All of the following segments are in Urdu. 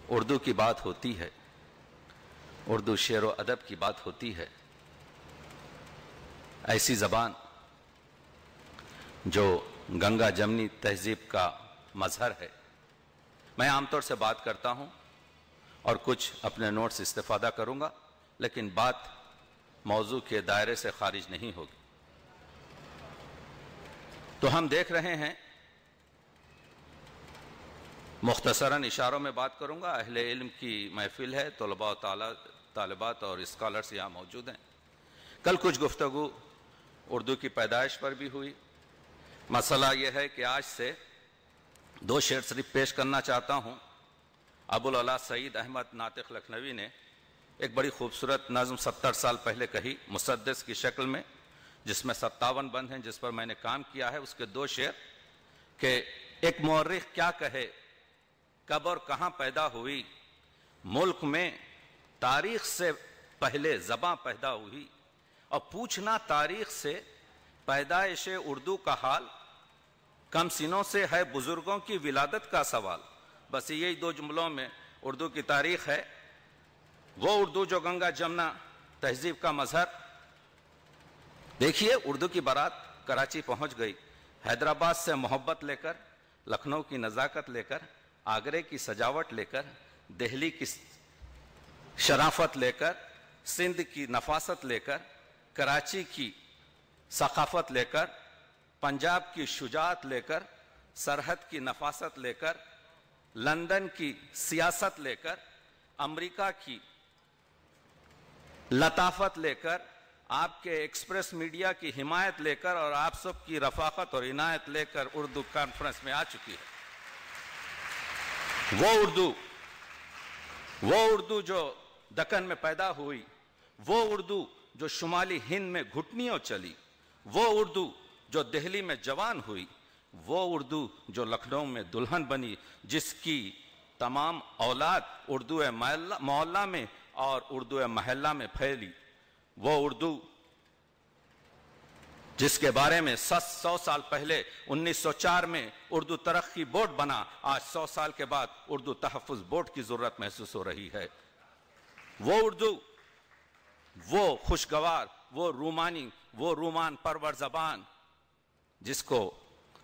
اردو کی بات ہوتی ہے، اردو شعر و ادب کی بات ہوتی ہے، ایسی زبان جو گنگا جمنی تہذیب کا مظہر ہے۔ میں عام طور سے بات کرتا ہوں اور کچھ اپنے نوٹس استفادہ کروں گا، لیکن بات موضوع کے دائرے سے خارج نہیں ہوگی۔ تو ہم دیکھ رہے ہیں، مختصراً اشاروں میں بات کروں گا، اہل علم کی محفل ہے، طلباء و طالبات اور اسکالرز یہاں موجود ہیں۔ کل کچھ گفتگو اردو کی پیدائش پر بھی ہوئی۔ مسئلہ یہ ہے کہ آج سے 2 شعر صرف پیش کرنا چاہتا ہوں۔ ابوالعلا سعید احمد ناطق لکھنوی نے ایک بڑی خوبصورت نظم 70 سال پہلے کہی، مسدس کی شکل میں، جس میں 57 بند ہیں، جس پر میں نے کام کیا ہے۔ اس کے 2 شعر کہ ایک مورخ کیا کہے، کب اور کہاں پیدا ہوئی، ملک میں تاریخ سے پہلے زباں پیدا ہوئی، اور پوچھنا تاریخ سے پیدائش اردو کا حال، کم سنوں سے ہے بزرگوں کی ولادت کا سوال۔ بس یہی 2 جملوں میں اردو کی تاریخ ہے۔ وہ اردو جو گنگا جمنا تہذیب کا مظہر۔ دیکھیے، اردو کی بارات کراچی پہنچ گئی، حیدرآباد سے محبت لے کر، لکھنؤ کی نزاکت لے کر، آگرے کی سجاوٹ لے کر، دہلی کی شرافت لے کر، سندھ کی نفاست لے کر، کراچی کی ثقافت لے کر، پنجاب کی شجاعت لے کر، سرحد کی نفاست لے کر، لندن کی سیاست لے کر، امریکہ کی لطافت لے کر، آپ کے ایکسپریس میڈیا کی حمایت لے کر، اور آپ سب کی رفاقت اور عنایت لے کر اردو کانفرنس میں آ چکی ہے۔ وہ اردو جو دکن میں پیدا ہوئی، وہ اردو جو شمالی ہند میں گھٹنیوں چلی، وہ اردو جو دہلی میں جوان ہوئی، وہ اردو جو لکھنؤ میں دلہن بنی، جس کی تمام اولاد اردو محلہ میں اور اردو محلہ میں پھیلی، وہ اردو جس کے بارے میں 100 سال پہلے 1904 میں اردو ترقی بورڈ بنا، آج 100 سال کے بعد اردو تحفظ بورڈ کی ضرورت محسوس ہو رہی ہے۔ وہ اردو، وہ خوشگوار، وہ رومانی، وہ رومان پرور زبان، جس کو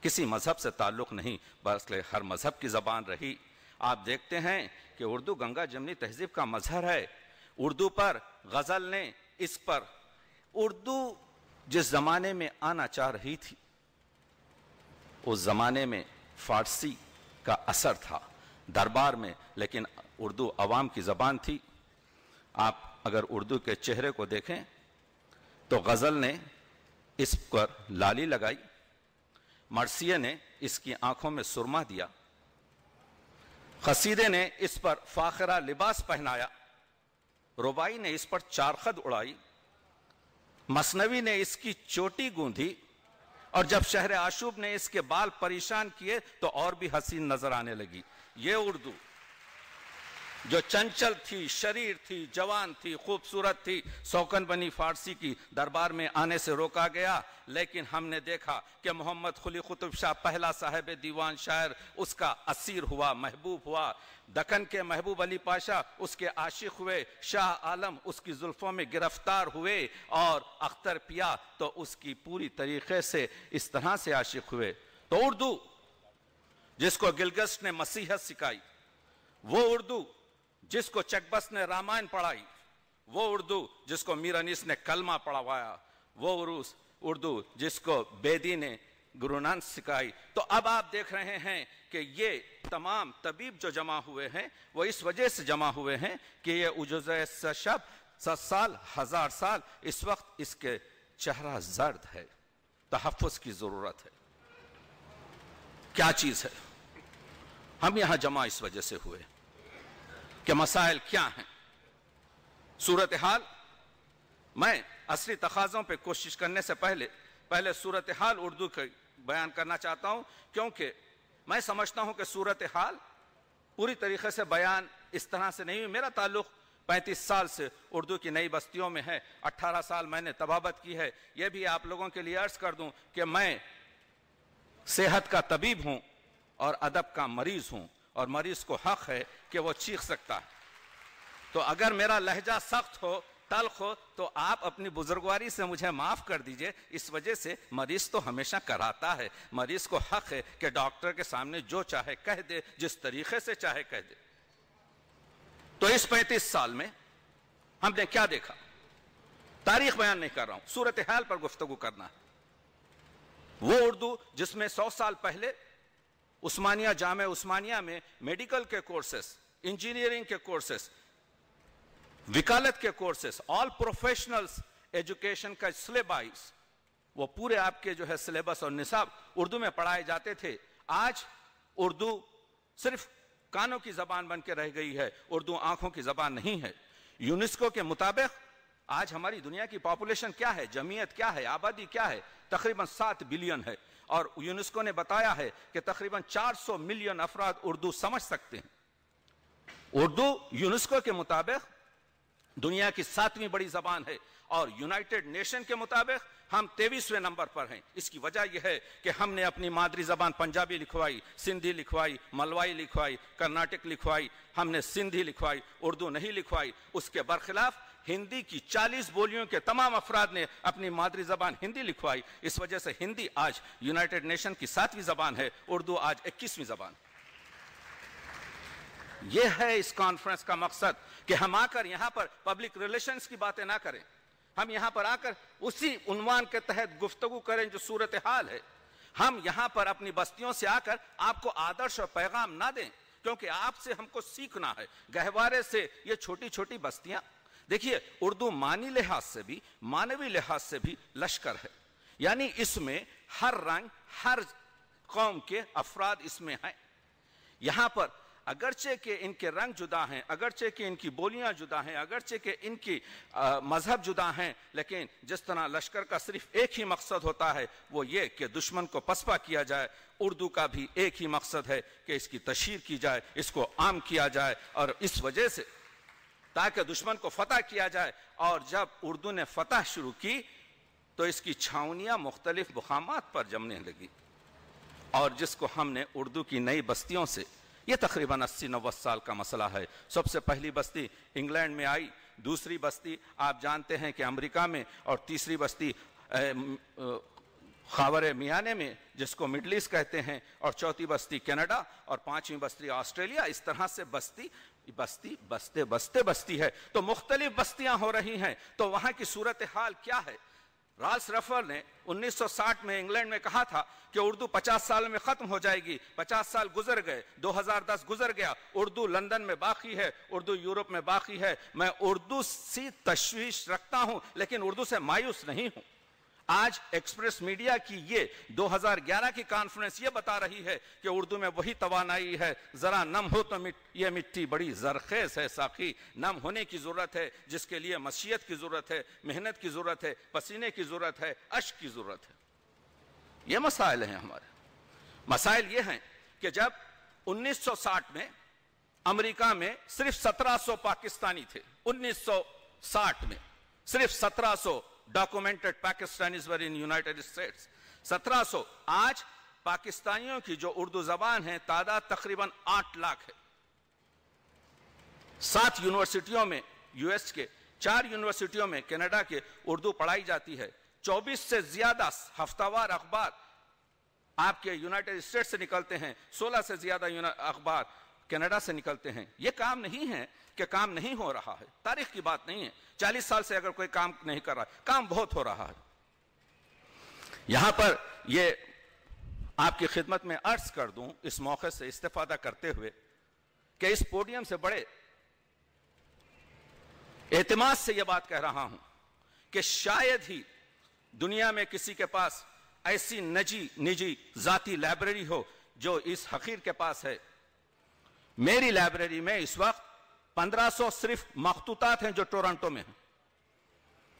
کسی مذہب سے تعلق نہیں بلکہ ہر مذہب کی زبان رہی۔ آپ دیکھتے ہیں کہ اردو گنگا جمنی تہذیب کا مظہر ہے۔ اردو پر غزل نے، اس پر اردو جس زمانے میں آنا چاہ رہی تھی، اس زمانے میں فارسی کا اثر تھا دربار میں، لیکن اردو عوام کی زبان تھی۔ آپ اگر اردو کے چہرے کو دیکھیں تو غزل نے اس پر لالی لگائی، مرثیے نے اس کی آنکھوں میں سرما دیا، قصیدے نے اس پر فاخرہ لباس پہنایا، ربائی نے اس پر چارخد اڑائی، مثنوی نے اس کی چوٹی گوندھی، اور جب شہر آشوب نے اس کے بال پریشان کیے تو اور بھی حسین نظر آنے لگی۔ یہ اردو جو چنچل تھی، شریر تھی، جوان تھی، خوبصورت تھی، سوکن بنی فارسی کی دربار میں آنے سے روکا گیا، لیکن ہم نے دیکھا کہ محمد قلی قطب شاہ پہلا صاحب دیوان شاعر اس کا اسیر ہوا، محبوب ہوا۔ دکن کے محبوب علی پاشا اس کے عاشق ہوئے، شاہ عالم اس کی زلفوں میں گرفتار ہوئے، اور اختر پیا تو اس کی پوری طریقے سے اس طرح سے عاشق ہوئے۔ تو اردو جس کو گلگسٹ نے مسیحیت سکھائی، وہ اردو جس کو چکبس نے رامائن پڑھائی، وہ اردو جس کو میر انیس نے کلمہ پڑھوایا، وہ اردو جس کو بیدی نے گرو نانک سکھائی۔ تو اب آپ دیکھ رہے ہیں کہ یہ تمام طبیب جو جمع ہوئے ہیں، وہ اس وجہ سے جمع ہوئے ہیں کہ یہ عجوزہ شب 100 سال 1000 سال اس وقت اس کے چہرہ زرد ہے، تحفظ کی ضرورت ہے۔ کیا چیز ہے؟ ہم یہاں جمع اس وجہ سے ہوئے کہ مسائل کیا ہیں، صورتحال۔ میں عصری تقاضوں پہ کوشش کرنے سے پہلے صورتحال اردو کا بیان کرنا چاہتا ہوں، کیونکہ میں سمجھتا ہوں کہ صورتحال پوری طریقے سے بیان اس طرح سے نہیں ہوئی۔ میرا تعلق 35 سال سے اردو کی نئی بستیوں میں ہے، 18 سال میں نے طبابت کی ہے۔ یہ بھی آپ لوگوں کے لیے عرض کر دوں کہ میں صحت کا طبیب ہوں اور ادب کا مریض ہوں۔ اور مریض کو حق ہے کہ وہ چیخ سکتا ہے. تو اگر میرا لہجہ سخت ہو، تلخ ہو، تو آپ اپنی بزرگواری سے مجھے معاف کر دیجئے. اس وجہ سے مریض تو ہمیشہ کراتا ہے، مریض کو حق ہے کہ ڈاکٹر کے سامنے جو چاہے کہہ دے، جس طریقے سے چاہے کہہ دے. تو اس 35 سال میں ہم نے کیا دیکھا؟ تاریخ بیان نہیں کر رہا ہوں، صورتحال پر گفتگو کرنا ہے. وہ اردو جس میں 100 سال پہلے عثمانیہ، جامعہ عثمانیہ میں میڈیکل کے کورسز، انجینئرنگ کے کورسز، وکالت کے کورسز، آل پروفیشنلز ایجوکیشن کا سلیبس، وہ پورے آپ کے جو ہے سلیبس اور نصاب اردو میں پڑھائے جاتے تھے. آج اردو صرف کانوں کی زبان بن کے رہ گئی ہے، اردو آنکھوں کی زبان نہیں ہے. یونیسکو کے مطابق آج ہماری دنیا کی پاپولیشن کیا ہے، جمعیت کیا ہے، آبادی کیا ہے؟ تقریباً 7 بلین ہے. اور یونیسکو نے بتایا ہے کہ تقریباً 400 ملین افراد اردو سمجھ سکتے ہیں. اردو یونیسکو کے مطابق دنیا کی 7ویں بڑی زبان ہے، اور یونائٹڈ نیشن کے مطابق ہم 23ویں نمبر پر ہیں. اس کی وجہ یہ ہے کہ ہم نے اپنی مادری زبان پنجابی لکھوائی، سندھی لکھوائی، ملوائی لکھوائی، کرناٹک لکھوائی، ہم نے سندھی لکھوائی، اردو نہیں لکھوائی. اس کے برخلاف ہندی کی 40 بولیوں کے تمام افراد نے اپنی مادری زبان ہندی لکھوائی. اس وجہ سے ہندی آج یونائٹڈ نیشن کی 7ویں زبان ہے، اردو آج 21ویں زبان. یہ ہے اس کانفرنس کا مقصد کہ ہم آ کر یہاں پر پبلک ریلیشنز کی باتیں نہ کریں، ہم یہاں پر آ کر اسی عنوان کے تحت گفتگو کریں جو صورتحال ہے. ہم یہاں پر اپنی بستیوں سے آ کر آپ کو آدرش اور پیغام نہ دیں، کیونکہ آپ سے ہم کو سیکھنا ہے. گہوارے سے یہ چھوٹی چھوٹی بستیاں، دیکھیے اردو معنی لحاظ سے بھی، معنوی لحاظ سے بھی لشکر ہے. یعنی اس میں ہر رنگ، ہر قوم کے افراد اس میں ہیں. یہاں پر اگرچہ کہ ان کے رنگ جدا ہیں، اگرچہ کہ ان کی بولیاں جدا ہیں، اگرچہ کہ ان کی مذہب جدا ہیں، لیکن جس طرح لشکر کا صرف ایک ہی مقصد ہوتا ہے، وہ یہ کہ دشمن کو پسپا کیا جائے، اردو کا بھی ایک ہی مقصد ہے کہ اس کی تشہیر کی جائے، اس کو عام کیا جائے. اور اس وجہ سے تاکہ دشمن کو فتح کیا جائے. اور جب اردو نے فتح شروع کی تو اس کی چھاؤنیاں مختلف مقامات پر جمنے لگی، اور جس کو ہم نے اردو کی نئی بستیوں سے، یہ تقریباً 80-90 سال کا مسئلہ ہے. سب سے پہلی بستی انگلینڈ میں آئی، دوسری بستی آپ جانتے ہیں کہ امریکہ میں، اور تیسری بستی خاور میانہ میں جس کو مڈل ایسٹ کہتے ہیں، اور چوتھی بستی کینیڈا، اور 5ویں بستی آسٹریلیا. اس طرح سے بستی بستی ہے. تو مختلف بستیاں ہو رہی ہیں. تو وہاں کی صورتحال کیا ہے؟ رالس رفر نے 1960 میں انگلینڈ میں کہا تھا کہ اردو 50 سال میں ختم ہو جائے گی. 50 سال گزر گئے، 2010 گزر گیا، اردو لندن میں باقی ہے، اردو یورپ میں باقی ہے. میں اردو سے تشویش رکھتا ہوں، لیکن اردو سے مایوس نہیں ہوں. آج ایکسپریس میڈیا کی یہ 2011 کی کانفرنس یہ بتا رہی ہے کہ اردو میں وہی توانائی ہے. ذرا نم ہو تو یہ مٹی بڑی زرخیز ہے ساقی. نم ہونے کی ضرورت ہے، جس کے لیے مشیت کی ضرورت ہے، محنت کی ضرورت ہے، پسینے کی ضرورت ہے، اشک کی ضرورت ہے. یہ مسائل ہیں ہمارے. مسائل یہ ہیں کہ جب 1960 میں امریکہ میں صرف 1700 پاکستانی تھے، 1960 میں صرف 1700 documented Pakistanis were in United States. 1700. آج پاکستانیوں کی جو اردو زبان ہے تعداد تقریباً 8 لاکھ ہے. 7 یونیورسٹیوں میں یو ایس کے، 4 یونیورسٹیوں میں کینیڈا کے اردو پڑھائی جاتی ہے. 24 سے زیادہ ہفتہ وار اخبار آپ کے یونائٹڈ اسٹیٹس سے نکلتے ہیں، 16 سے زیادہ اخبار کینیڈا سے نکلتے ہیں. یہ کام نہیں ہے کہ کام نہیں ہو رہا ہے، تاریخ کی بات نہیں ہے. 40 سال سے اگر کوئی کام نہیں کر رہا ہے، کام بہت ہو رہا ہے. یہاں پر یہ آپ کی خدمت میں عرض کر دوں اس موقع سے استفادہ کرتے ہوئے کہ اس پوڈیم سے بڑے اعتماد سے یہ بات کہہ رہا ہوں کہ شاید ہی دنیا میں کسی کے پاس ایسی نجی ذاتی لائبریری ہو جو اس حقیر کے پاس ہے. میری لائبریری میں اس وقت 1500 صرف مخطوطات ہیں جو ٹورنٹو میں ہیں،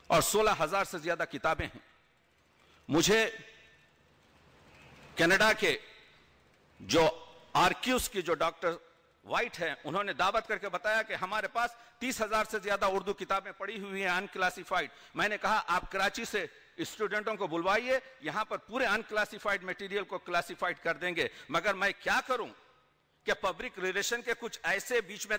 اور 16,000 سے زیادہ کتابیں ہیں. مجھے کینیڈا کے جو آرکیوز کی جو ڈاکٹر وائٹ ہیں، انہوں نے دعوت کر کے بتایا کہ ہمارے پاس 30,000 سے زیادہ اردو کتابیں پڑی ہوئی ہیں انکلاسیفائڈ. میں نے کہا آپ کراچی سے اسٹوڈنٹوں کو بلوائیے، یہاں پر پورے انکلاسیفائڈ میٹیریل کو کلاسیفائڈ کر دیں گے. مگر میں کیا کروں کہ پبلک ریلیشن کے کچھ ایسے بیچ میں